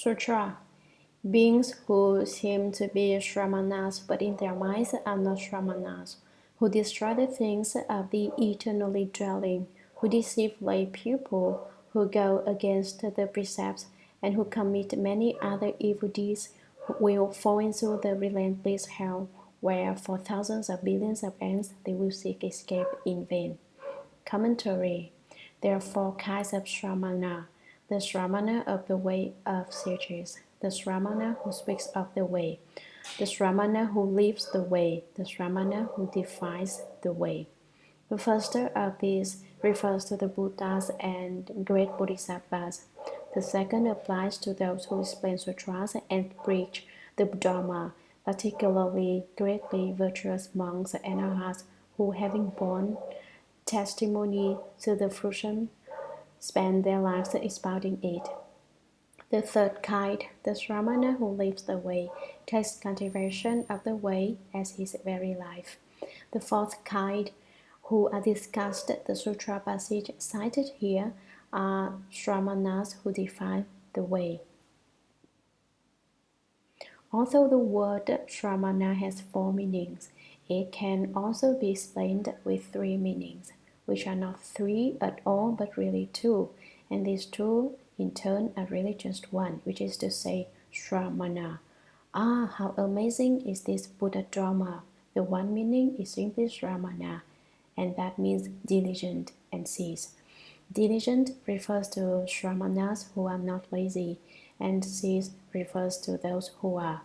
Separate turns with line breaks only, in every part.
Sutra. Beings who seem to be Shramanas but in their minds are not Shramanas, who destroy the things of the eternally dwelling, who deceive lay people, who go against the precepts, and who commit many other evil deeds will fall into the relentless hell, where for thousands of billions of ants they will seek escape in vain. Commentary. There are four kinds of Shramana. The Shramana of the way of sages, the Shramana who speaks of the way, the Shramana who lives the way, the Shramana who defies the way. The first of these refers to the Buddhas and great Bodhisattvas. The second applies to those who explain sutras and preach the Dharma, particularly greatly virtuous monks and arhats who, having borne testimony to the fruition, spend their lives expounding it. The third kind, the Shramana who lives the way, takes cultivation of the way as his very life. The fourth kind, who are discussed the sutra passage cited here, are Shramanas who define the way. Although the word Shramana has four meanings, it can also be explained with three meanings, which are not three at all but really two, and these two in turn are really just one, which is to say Shramana. Ah, how amazing is this Buddha Dharma! The one meaning is simply Shramana, and that means diligent and cease. Diligent refers to Shramanas who are not lazy, and cease refers to those who are.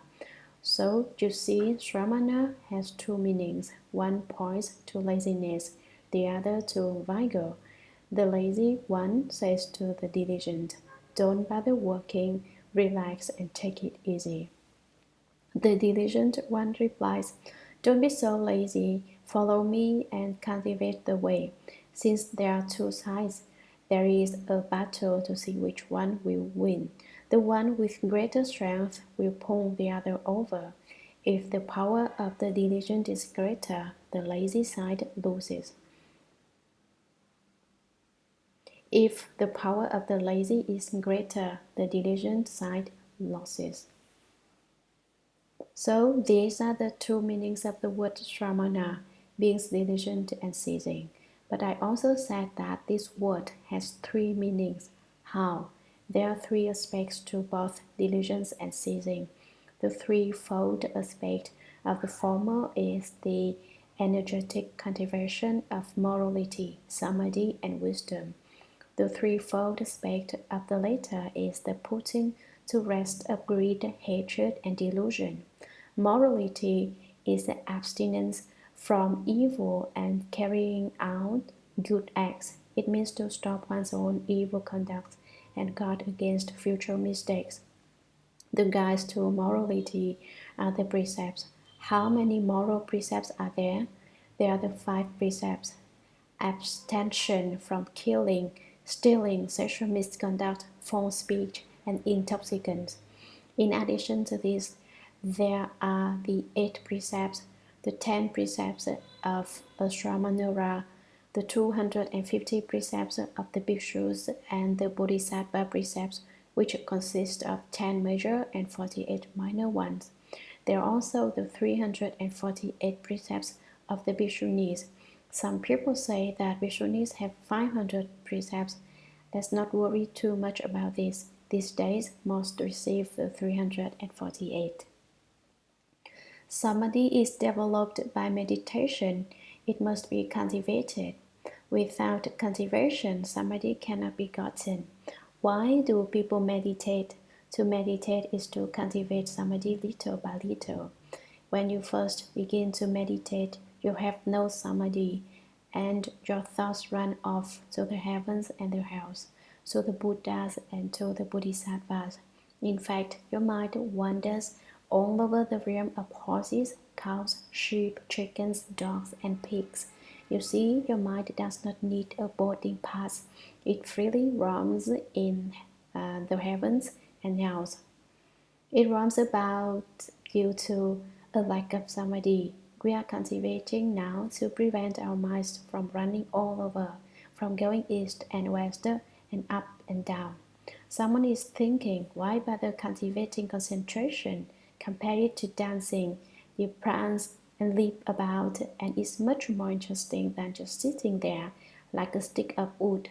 So you see, Shramana has two meanings. One points to laziness, the other to vigor. The lazy one says to the diligent, don't bother working, relax and take it easy. The diligent one replies, don't be so lazy, follow me and cultivate the way. Since there are two sides, there is a battle to see which one will win. The one with greater strength will pull the other over. If the power of the diligent is greater, the lazy side loses. If the power of the lazy is greater, the diligent side loses. So these are the two meanings of the word Shramana, being diligent and ceasing. But I also said that this word has three meanings. How? There are three aspects to both diligence and ceasing. The threefold aspect of the former is the energetic cultivation of morality, samadhi, and wisdom. The threefold aspect of the latter is the putting to rest of greed, hatred, and delusion. Morality is the abstinence from evil and carrying out good acts. It means to stop one's own evil conduct and guard against future mistakes. The guides to morality are the precepts. How many moral precepts are there? There are the 5 precepts: abstention from killing, stealing, sexual misconduct, false speech, and intoxicants. In addition to this, there are the 8 precepts, the 10 precepts of Ashramanura, the 250 precepts of the bhikshus, and the Bodhisattva precepts, which consist of 10 major and 48 minor ones. There are also the 348 precepts of the bhikshunis. Some people say that bhikshunis have 500 precepts. Let's not worry too much about this. These days, most receive the 348. Samadhi is developed by meditation. It must be cultivated. Without cultivation, samadhi cannot be gotten. Why do people meditate? To meditate is to cultivate samadhi little by little. When you first begin to meditate, you have no samadhi, and your thoughts run off to the heavens and the hells, to the Buddhas and to the Bodhisattvas. In fact, your mind wanders all over the realm of horses, cows, sheep, chickens, dogs, and pigs. You see, your mind does not need a boarding pass. It freely roams in the heavens and hells. It roams about due to a lack of samadhi. We are cultivating now to prevent our minds from running all over, from going east and west and up and down. Someone is thinking, why bother cultivating concentration? Compare it to dancing. You prance and leap about, and it's much more interesting than just sitting there like a stick of wood.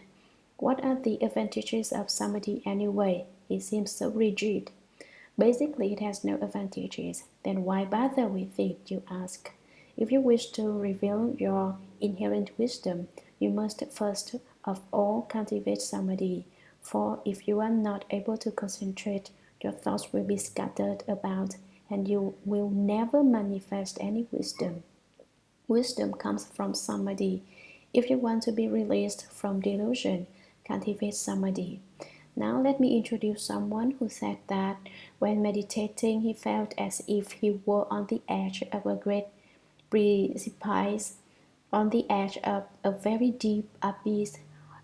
What are the advantages of samadhi anyway? It seems so rigid. Basically, it has no advantages. Then why bother with it, you ask? If you wish to reveal your inherent wisdom, you must first of all cultivate samadhi. For if you are not able to concentrate, your thoughts will be scattered about, and you will never manifest any wisdom. Wisdom comes from samadhi. If you want to be released from delusion, cultivate samadhi. Now let me introduce someone who said that when meditating he felt as if he were on the edge of a great precipice, on the edge of a very deep abyss,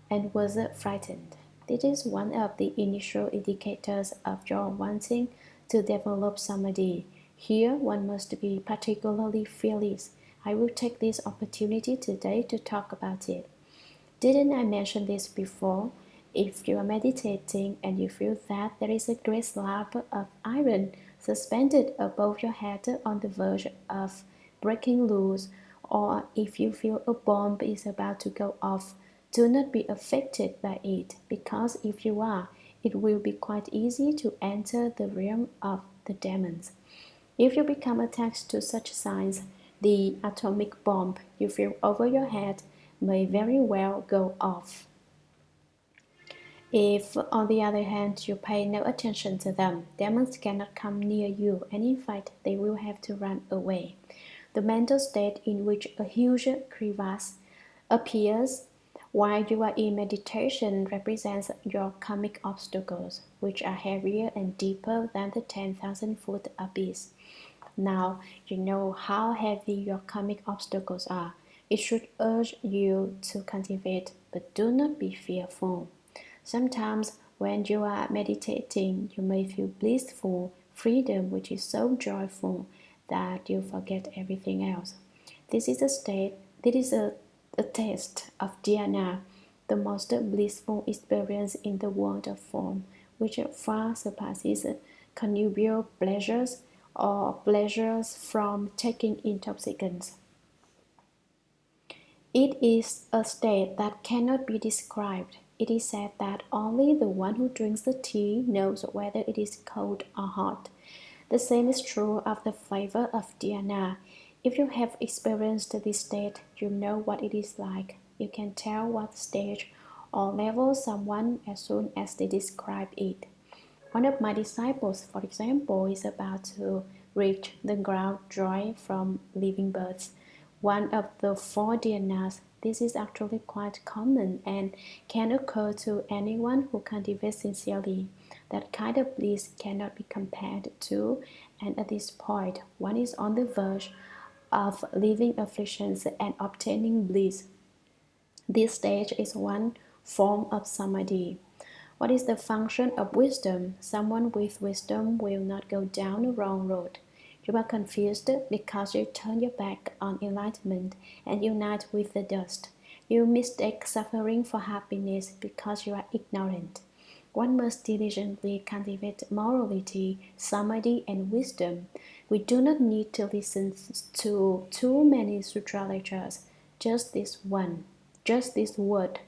and was frightened. This is one of the initial indicators of your wanting to develop samadhi. Here one must be particularly fearless. I will take this opportunity today to talk about it. Didn't I mention this before? If you are meditating and you feel that there is a great slab of iron suspended above your head on the verge of breaking loose, or if you feel a bomb is about to go off, do not be affected by it, because if you are, it will be quite easy to enter the realm of the demons. If you become attached to such signs, the atomic bomb you feel over your head may very well go off. If, on the other hand, you pay no attention to them, demons cannot come near you, and in fact, they will have to run away. The mental state in which a huge crevasse appears while you are in meditation represents your karmic obstacles, which are heavier and deeper than the 10,000-foot abyss. Now you know how heavy your karmic obstacles are. It should urge you to cultivate, but do not be fearful. Sometimes when you are meditating, you may feel blissful freedom, which is so joyful that you forget everything else. This is a state, this is a test of dhyana, the most blissful experience in the world of form, which far surpasses connubial pleasures or pleasures from taking intoxicants. It is a state that cannot be described. It is said that only the one who drinks the tea knows whether it is cold or hot. The same is true of the flavor of dhyana. If you have experienced this state, you know what it is like. You can tell what stage or level someone as soon as they describe it. One of my disciples, for example, is about to reach the ground dry from living birds. One of the four dhyanas. This is actually quite common and can occur to anyone who cultivates sincerely. That kind of bliss cannot be compared to, and at this point, one is on the verge of leaving afflictions and obtaining bliss. This stage is one form of samadhi. What is the function of wisdom? Someone with wisdom will not go down the wrong road. You are confused because you turn your back on enlightenment and unite with the dust. You mistake suffering for happiness because you are ignorant. One must diligently cultivate morality, samadhi, and wisdom. We do not need to listen to too many sutra lectures, just this one, just this word.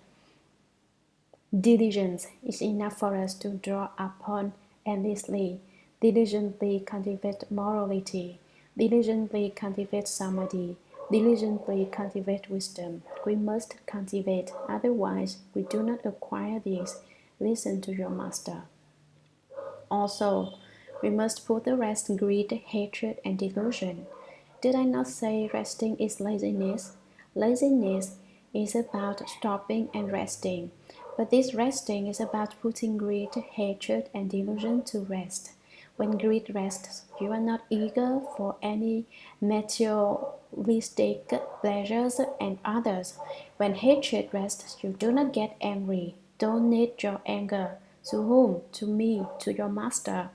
Diligence is enough for us to draw upon endlessly. Diligently cultivate morality. Diligently cultivate samadhi. Diligently cultivate wisdom. We must cultivate, otherwise we do not acquire these. Listen to your master. Also, we must put to rest greed, hatred, and delusion. Did I not say resting is laziness? Laziness is about stopping and resting, but this resting is about putting greed, hatred, and delusion to rest. When greed rests, you are not eager for any materialistic pleasures and others. When hatred rests, you do not get angry. Donate your anger. To whom? To me, to your master.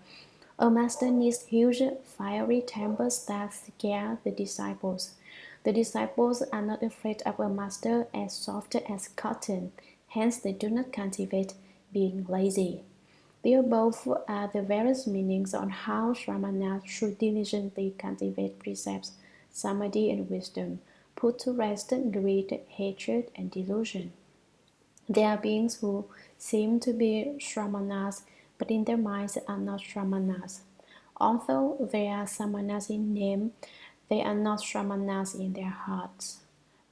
A master needs huge fiery tempers that scare the disciples. The disciples are not afraid of a master as soft as cotton, hence they do not cultivate being lazy. The above are the various meanings on how Shramanas should diligently cultivate precepts, samadhi, and wisdom, put to rest greed, hatred, and delusion. There are beings who seem to be Shramanas, but in their minds are not Shramanas. Although they are Samanas in name, they are not Shramanas in their hearts.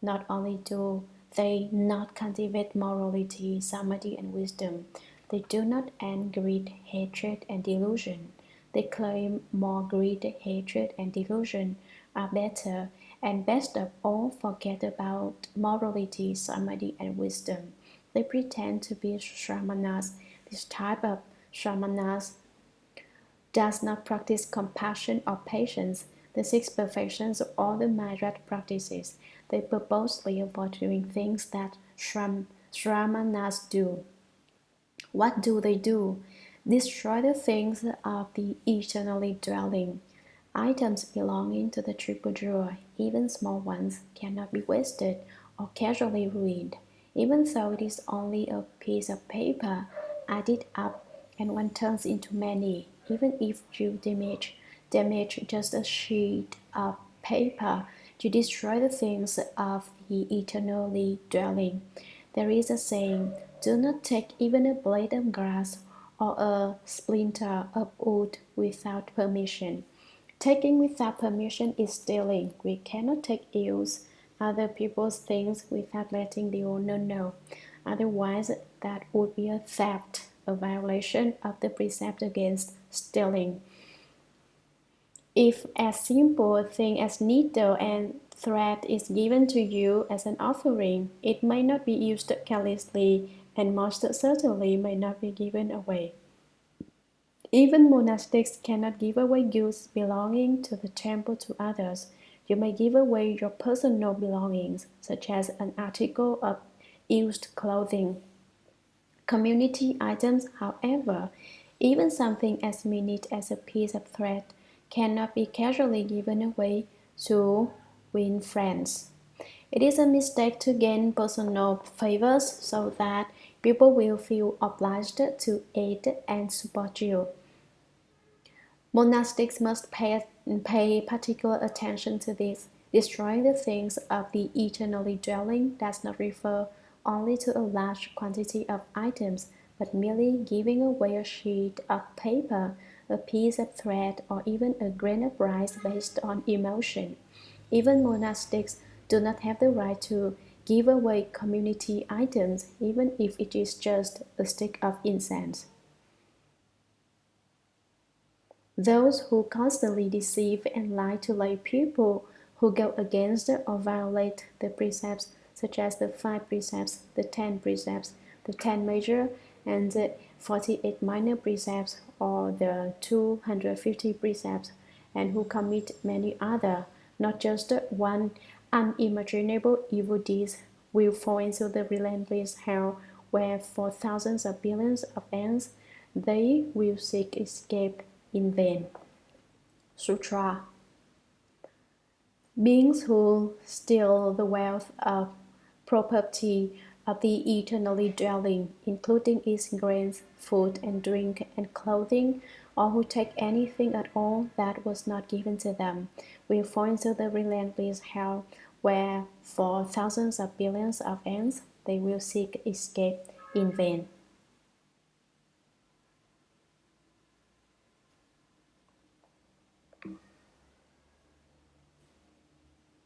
Not only do they not cultivate morality, samadhi, and wisdom, they do not end greed, hatred, and delusion. They claim more greed, hatred, and delusion are better, and best of all, forget about morality, samadhi, and wisdom. They pretend to be Shramanas. This type of Shramanas does not practice compassion or patience, the six perfections or all the Myriad practices. They purposely avoid doing things that Shramanas do. What do? Destroy the things of the eternally dwelling. Items belonging to the triple joy, even small ones, cannot be wasted or casually ruined. Even though it is only a piece of paper added up and one turns into many, even if you damage just a sheet of paper, you destroy the things of the eternally dwelling. There is a saying, do not take even a blade of grass or a splinter of wood without permission. Taking without permission is stealing. We cannot use other people's things without letting the owner know. Otherwise, that would be a theft, a violation of the precept against stealing. If as simple a thing as needle and thread is given to you as an offering, it may not be used carelessly and most certainly may not be given away. Even monastics cannot give away goods belonging to the temple to others. You may give away your personal belongings, such as an article of used clothing. Community items, however, even something as minute as a piece of thread, cannot be casually given away to win friends. It is a mistake to gain personal favors so that people will feel obliged to aid and support you. Monastics must pay particular attention to this. Destroying the things of the eternally dwelling does not refer only to a large quantity of items, but merely giving away a sheet of paper, a piece of thread, or even a grain of rice based on emotion. Even monastics do not have the right to give away community items, even if it is just a stick of incense. Those who constantly deceive and lie to lay people, who go against or violate the precepts, such as the 5 precepts, the 10 precepts, the 10 major, and the 48 minor precepts, or the 250 precepts, and who commit many other, not just one, unimaginable evil deeds, will fall into the relentless hell where for thousands of billions of ants they will seek escape in vain. Sutra. Beings who steal the wealth of property of the eternally dwelling, including its grains, food and drink and clothing, or who take anything at all that was not given to them, will fall into the relentless hell where for thousands of billions of ants they will seek escape in vain.